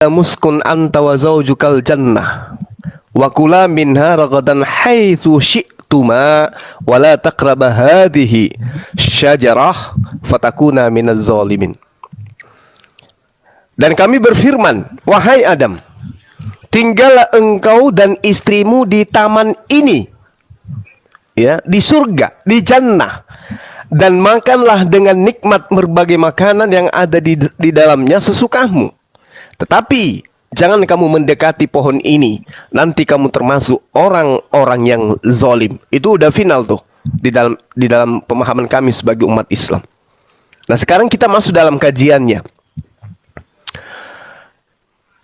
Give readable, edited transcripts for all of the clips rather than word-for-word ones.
muskun anta wa zawjukal jannah wa kula minha ragadan haitsu syi'tuma wa la taqraba hadhihi syajarah fatakuna minaz zalimin. Dan kami berfirman, wahai Adam, tinggallah engkau dan istrimu di taman ini, ya, di surga, di jannah, dan makanlah dengan nikmat berbagai makanan yang ada di dalamnya sesukamu. Tetapi jangan kamu mendekati pohon ini, nanti kamu termasuk orang-orang yang zalim. Itu udah final tuh di dalam pemahaman kami sebagai umat Islam. Nah, sekarang kita masuk dalam kajiannya.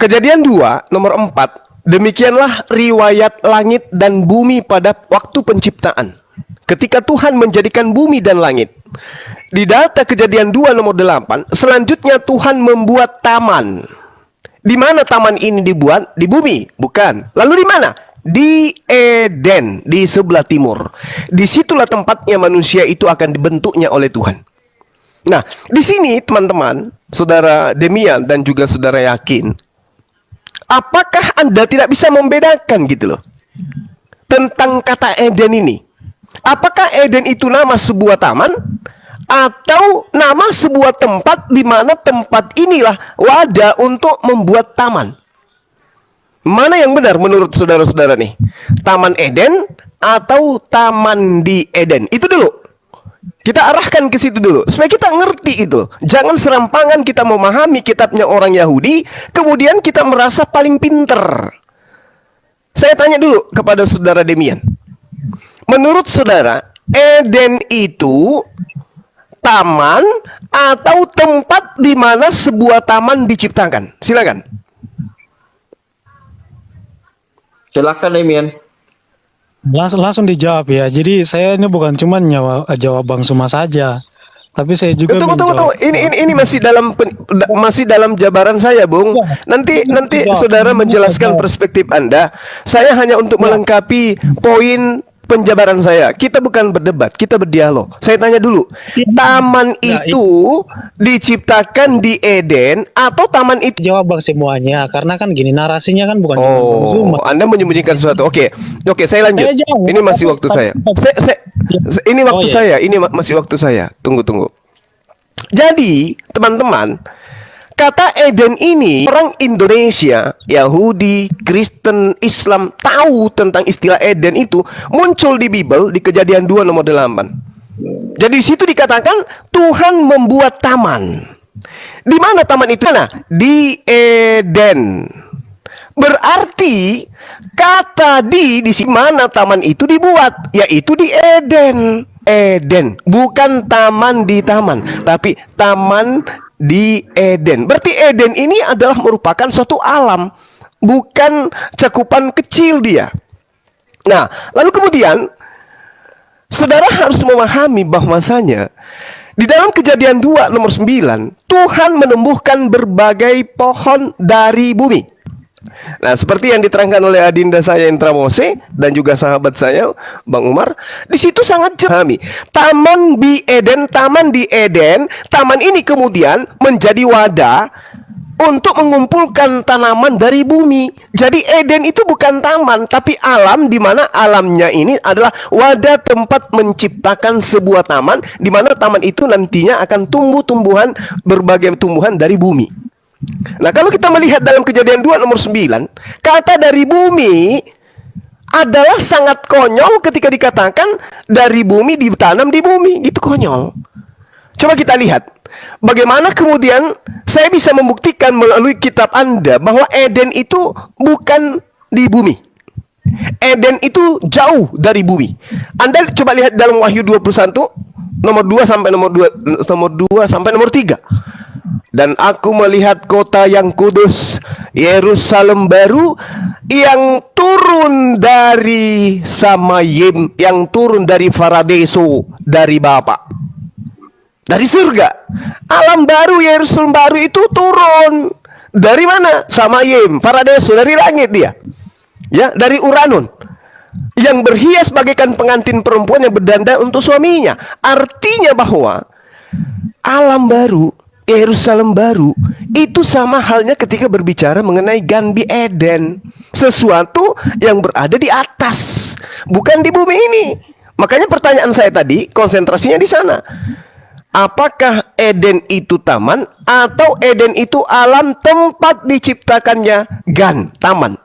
Kejadian 2 nomor 4. Demikianlah riwayat langit dan bumi pada waktu penciptaan, ketika Tuhan menjadikan bumi dan langit. Di data Kejadian 2 nomor 8, selanjutnya Tuhan membuat taman. Di mana taman ini dibuat? Di bumi? Bukan. Lalu di mana? Di Eden, di sebelah timur. Disitulah tempatnya manusia itu akan dibentuknya oleh Tuhan. Nah, di sini teman-teman, saudara Demian dan juga saudara Yakin, apakah Anda tidak bisa membedakan gitu loh tentang kata Eden ini? Apakah Eden itu nama sebuah taman atau nama sebuah tempat di mana tempat inilah wadah untuk membuat taman? Mana yang benar menurut saudara-saudara nih? Taman Eden atau taman di Eden? Itu dulu. Kita arahkan ke situ dulu supaya kita ngerti itu. Jangan serampangan kita memahami kitabnya orang Yahudi, kemudian kita merasa paling pinter. Saya tanya dulu kepada saudara Demian. Menurut saudara, Eden itu taman atau tempat di mana sebuah taman diciptakan? Silakan. Silakan Demian. Langsung dijawab ya. Jadi saya ini bukan cuma jawab Bang Suma saja, tapi saya juga tunggu. Ini masih dalam jabaran saya, Bung. Nanti saudara menjelaskan perspektif Anda. Saya hanya untuk melengkapi poin penjabaran saya. Kita bukan berdebat, kita berdialog. Saya tanya dulu, taman itu diciptakan di Eden atau taman itu? Jawab Bang semuanya, karena kan gini, narasinya kan bukan cuma Bang Suma. Anda menyembunyikan sesuatu. Oke, saya lanjut. Ini masih waktu saya. Ini waktu saya. Ini masih waktu saya. Tunggu. Jadi, teman-teman, kata Eden ini, orang Indonesia, Yahudi, Kristen, Islam tahu tentang istilah Eden itu muncul di Bible di Kejadian 2 nomor 8. Jadi situ dikatakan Tuhan membuat taman. Di mana taman itu? Di Eden. Berarti kata di mana taman itu dibuat, yaitu di Eden. Eden, bukan taman di taman, tapi taman di Eden. Berarti Eden ini adalah merupakan suatu alam, bukan cakupan kecil dia. Nah, lalu kemudian saudara harus memahami bahwasanya di dalam Kejadian 2 nomor 9, Tuhan menumbuhkan berbagai pohon dari bumi. Nah, seperti yang diterangkan oleh adinda saya Indra Mose dan juga sahabat saya Bang Umar, di situ sangat jelas. Taman di Eden, taman ini kemudian menjadi wadah untuk mengumpulkan tanaman dari bumi. Jadi Eden itu bukan taman, tapi alam, di mana alamnya ini adalah wadah tempat menciptakan sebuah taman, di mana taman itu nantinya akan tumbuh-tumbuhan, berbagai tumbuhan dari bumi. Nah, kalau kita melihat dalam Kejadian 2 nomor 9, kata dari bumi adalah sangat konyol ketika dikatakan dari bumi ditanam di bumi. Itu konyol. Coba kita lihat bagaimana kemudian saya bisa membuktikan melalui kitab Anda bahwa Eden itu bukan di bumi. Eden itu jauh dari bumi. Anda coba lihat dalam Wahyu 21 nomor 2 sampai nomor 3. Dan aku melihat kota yang kudus, Yerusalem baru, yang turun dari Samayim, yang turun dari Faradeso, dari Bapa, dari surga. Alam baru, Yerusalem baru itu turun dari mana? Samayim, Faradeso, dari langit dia, ya, dari Uranus, yang berhias bagaikan pengantin perempuan yang berdandan untuk suaminya. Artinya bahwa alam baru Yerusalem baru. Itu sama halnya ketika berbicara mengenai Ganbi Eden, sesuatu yang berada di atas, bukan di bumi ini. Makanya pertanyaan saya tadi konsentrasinya di sana. Apakah Eden itu taman atau Eden itu alam tempat diciptakannya taman?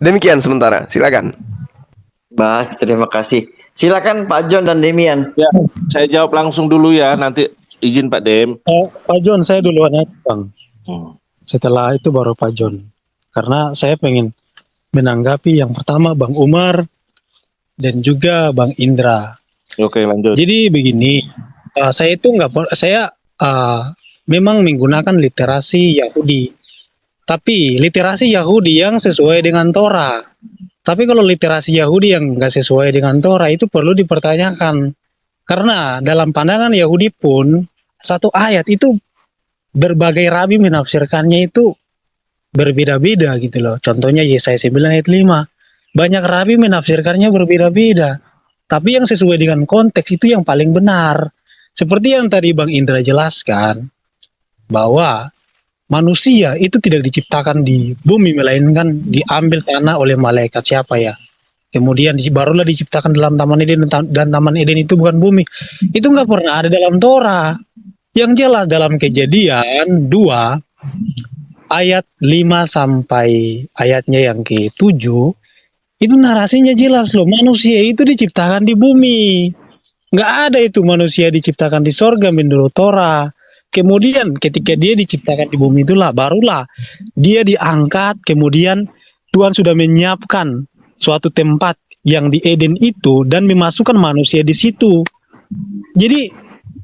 Demikian sementara. Silakan. Baik, terima kasih. Silakan Pak John dan Demian. Ya, saya jawab langsung dulu ya, nanti izin Pak Dem. Pak John, saya duluan ya, Bang. Setelah itu baru Pak John. Karena saya pengen menanggapi yang pertama Bang Umar dan juga Bang Indra. Oke, lanjut. Jadi begini, saya itu memang menggunakan literasi Yahudi. Tapi literasi Yahudi yang sesuai dengan Torah. Tapi kalau literasi Yahudi yang nggak sesuai dengan Torah itu perlu dipertanyakan. Karena dalam pandangan Yahudi pun, satu ayat itu berbagai rabi menafsirkannya itu berbeda-beda gitu loh. Contohnya Yesaya 9 ayat 5. Banyak rabi menafsirkannya berbeda-beda. Tapi yang sesuai dengan konteks itu yang paling benar. Seperti yang tadi Bang Indra jelaskan, bahwa manusia itu tidak diciptakan di bumi, melainkan diambil tanah oleh malaikat siapa ya. Kemudian barulah diciptakan dalam Taman Eden, dan Taman Eden itu bukan bumi. Itu nggak pernah ada dalam Torah. Yang jelas dalam Kejadian 2 ayat 5 sampai ayatnya yang ke-7 itu narasinya jelas loh. Manusia itu diciptakan di bumi. Nggak ada itu manusia diciptakan di sorga menurut Torah. Kemudian ketika dia diciptakan di bumi itulah barulah dia diangkat. Kemudian Tuhan sudah menyiapkan suatu tempat yang di Eden itu dan memasukkan manusia di situ. Jadi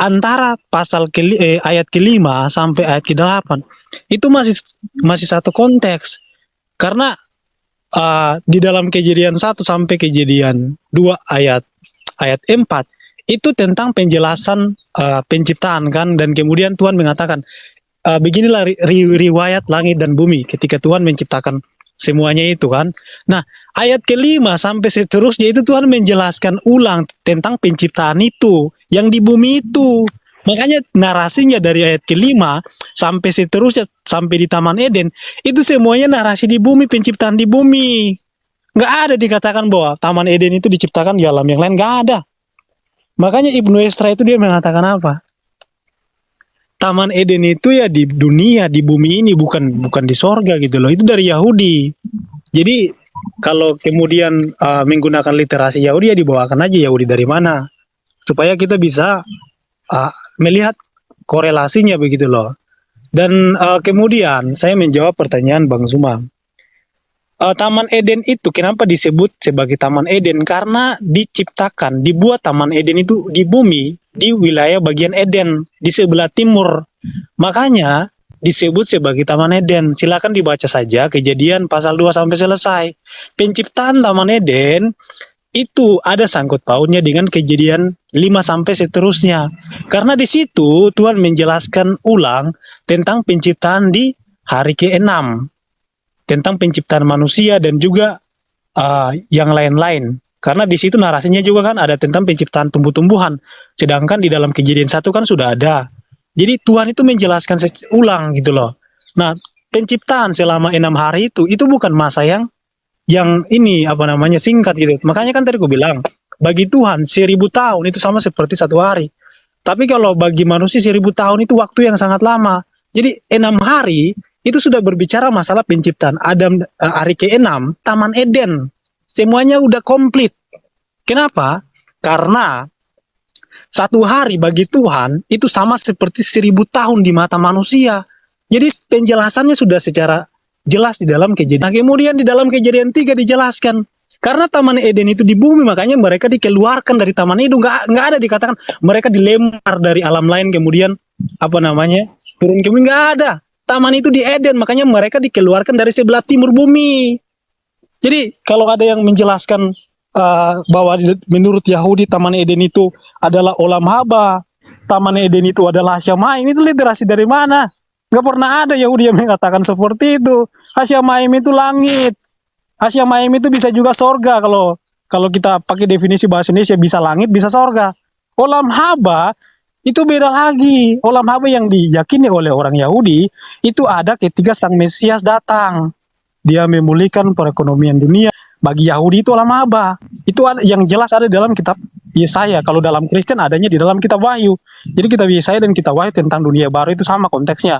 antara ayat ke-5 sampai ayat ke-8 itu masih satu konteks. Karena di dalam Kejadian 1 sampai Kejadian 2 ayat 4 itu tentang penjelasan penciptaan kan, dan kemudian Tuhan mengatakan beginilah riwayat langit dan bumi ketika Tuhan menciptakan semuanya itu kan. Nah, ayat ke-5 sampai seterusnya itu Tuhan menjelaskan ulang tentang penciptaan itu yang di bumi itu. Makanya narasinya dari ayat ke-5 sampai seterusnya sampai di Taman Eden itu semuanya narasi di bumi, penciptaan di bumi. Nggak ada dikatakan bahwa Taman Eden itu diciptakan di alam yang lain, nggak ada. Makanya Ibnu Esra itu dia mengatakan apa? Taman Eden itu ya di dunia, di bumi ini, bukan di sorga gitu loh. Itu dari Yahudi. Jadi kalau kemudian menggunakan literasi Yahudi ya dibawakan aja Yahudi dari mana, supaya kita bisa melihat korelasinya begitu loh. Dan kemudian saya menjawab pertanyaan Bang Zuma. Taman Eden itu kenapa disebut sebagai Taman Eden? Karena dibuat Taman Eden itu di bumi, di wilayah bagian Eden, di sebelah timur. Makanya disebut sebagai Taman Eden. Silakan dibaca saja Kejadian pasal 2 sampai selesai. Penciptaan Taman Eden itu ada sangkut pautnya dengan Kejadian 5 sampai seterusnya. Karena di situ Tuhan menjelaskan ulang tentang penciptaan di hari ke-6. Tentang penciptaan manusia dan juga yang lain-lain. Karena di situ narasinya juga kan ada tentang penciptaan tumbuh-tumbuhan. Sedangkan di dalam Kejadian 1 kan sudah ada. Jadi Tuhan itu menjelaskan ulang gitu loh. Nah, penciptaan selama 6 hari itu bukan masa yang ini singkat gitu. Makanya kan tadi aku bilang, bagi Tuhan 1000 tahun itu sama seperti 1 hari. Tapi kalau bagi manusia 1000 tahun itu waktu yang sangat lama. Jadi 6 hari itu sudah berbicara masalah penciptaan Adam, hari ke-6, Taman Eden. Semuanya udah komplit. Kenapa? Karena 1 hari bagi Tuhan itu sama seperti 1000 tahun di mata manusia. Jadi penjelasannya sudah secara jelas di dalam Kejadian. Nah, kemudian di dalam Kejadian 3 dijelaskan. Karena Taman Eden itu di bumi, makanya mereka dikeluarkan dari Taman itu. Nggak ada dikatakan mereka dilempar dari alam lain, kemudian turun ke bumi. Nggak ada. Taman itu di Eden, makanya mereka dikeluarkan dari sebelah timur bumi. Jadi kalau ada yang menjelaskan bahwa menurut Yahudi Taman Eden itu adalah Olam Haba, Taman Eden itu adalah Hasyamaim, itu literasi dari mana? Nggak pernah ada Yahudi yang mengatakan seperti itu. Hasyamaim itu langit. Hasyamaim itu bisa juga sorga. Kalau kita pakai definisi bahasa Indonesia, bisa langit, bisa sorga. Olam Haba Itu beda lagi. Olam haba yang diyakini oleh orang Yahudi itu ada ketika Sang Mesias datang. Dia memulihkan perekonomian dunia. Bagi Yahudi itu olam haba. Itu ada, yang jelas ada di dalam kitab Yesaya. Kalau dalam Kristen adanya di dalam kitab Wahyu. Jadi kitab Yesaya dan kitab Wahyu tentang dunia baru itu sama konteksnya.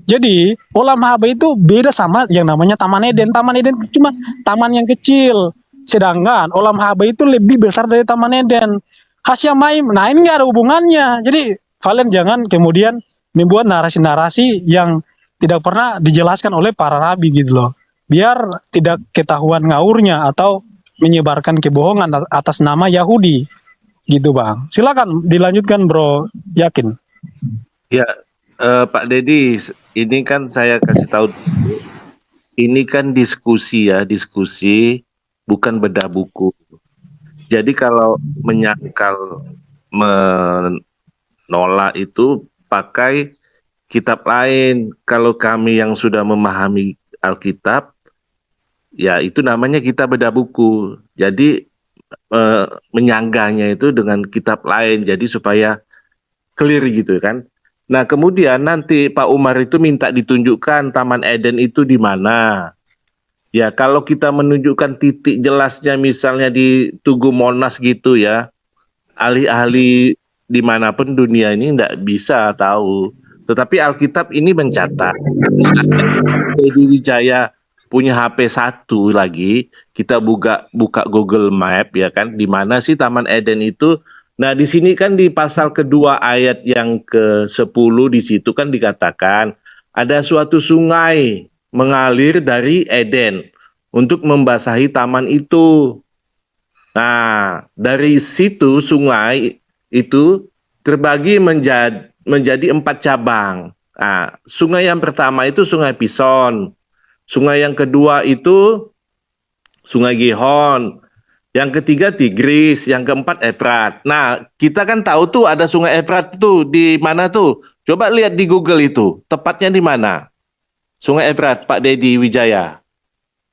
Jadi olam haba itu beda sama yang namanya Taman Eden. Taman Eden cuma taman yang kecil. Sedangkan olam haba itu lebih besar dari Taman Eden. Hasya Maim, nah ini nggak ada hubungannya. Jadi kalian jangan kemudian membuat narasi-narasi yang tidak pernah dijelaskan oleh para rabi gitu loh. Biar tidak ketahuan ngaurnya atau menyebarkan kebohongan atas nama Yahudi. Gitu Bang. Silakan dilanjutkan Bro Yakin. Ya, Pak Dedi, ini kan saya kasih tahu, ini kan diskusi ya, diskusi bukan bedah buku. Jadi kalau menyangkal, menolak itu pakai kitab lain. Kalau kami yang sudah memahami Alkitab, ya itu namanya kita bedah buku. Jadi menyanggahnya itu dengan kitab lain, jadi supaya clear gitu kan. Nah kemudian nanti Pak Umar itu minta ditunjukkan Taman Eden itu di mana. Ya kalau kita menunjukkan titik jelasnya misalnya di Tugu Monas gitu ya, ahli-ahli dimanapun dunia ini tidak bisa tahu. Tetapi Alkitab ini mencatat. Misalnya Dedi Wijaya punya HP 1 lagi, kita buka Google Map ya kan, di mana sih Taman Eden itu. Nah di sini kan di pasal kedua ayat yang ke-10 di situ kan dikatakan ada suatu sungai mengalir dari Eden untuk membasahi taman itu. Nah, dari situ sungai itu terbagi menjadi 4 cabang. Nah, sungai yang pertama itu Sungai Pison. Sungai yang kedua itu Sungai Gihon. Yang ketiga Tigris, yang keempat Efrat. Nah, kita kan tahu tuh ada Sungai Efrat tuh di mana tuh? Coba lihat di Google itu, tepatnya di mana? Sungai Efrat, Pak Dedi Wijaya.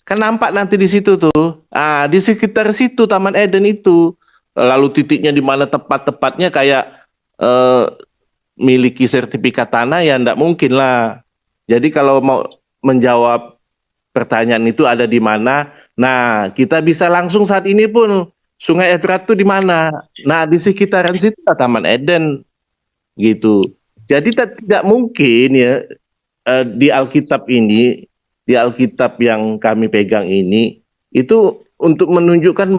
Kan nampak nanti di situ tuh. Ah, di sekitar situ Taman Eden itu. Lalu titiknya di mana tepat-tepatnya kayak miliki sertifikat tanah ya enggak mungkin lah. Jadi kalau mau menjawab pertanyaan itu ada di mana, nah kita bisa langsung saat ini pun Sungai Efrat itu di mana. Nah di sekitaran situ Taman Eden gitu. Jadi tidak mungkin ya di Alkitab ini, di Alkitab yang kami pegang ini, itu untuk menunjukkan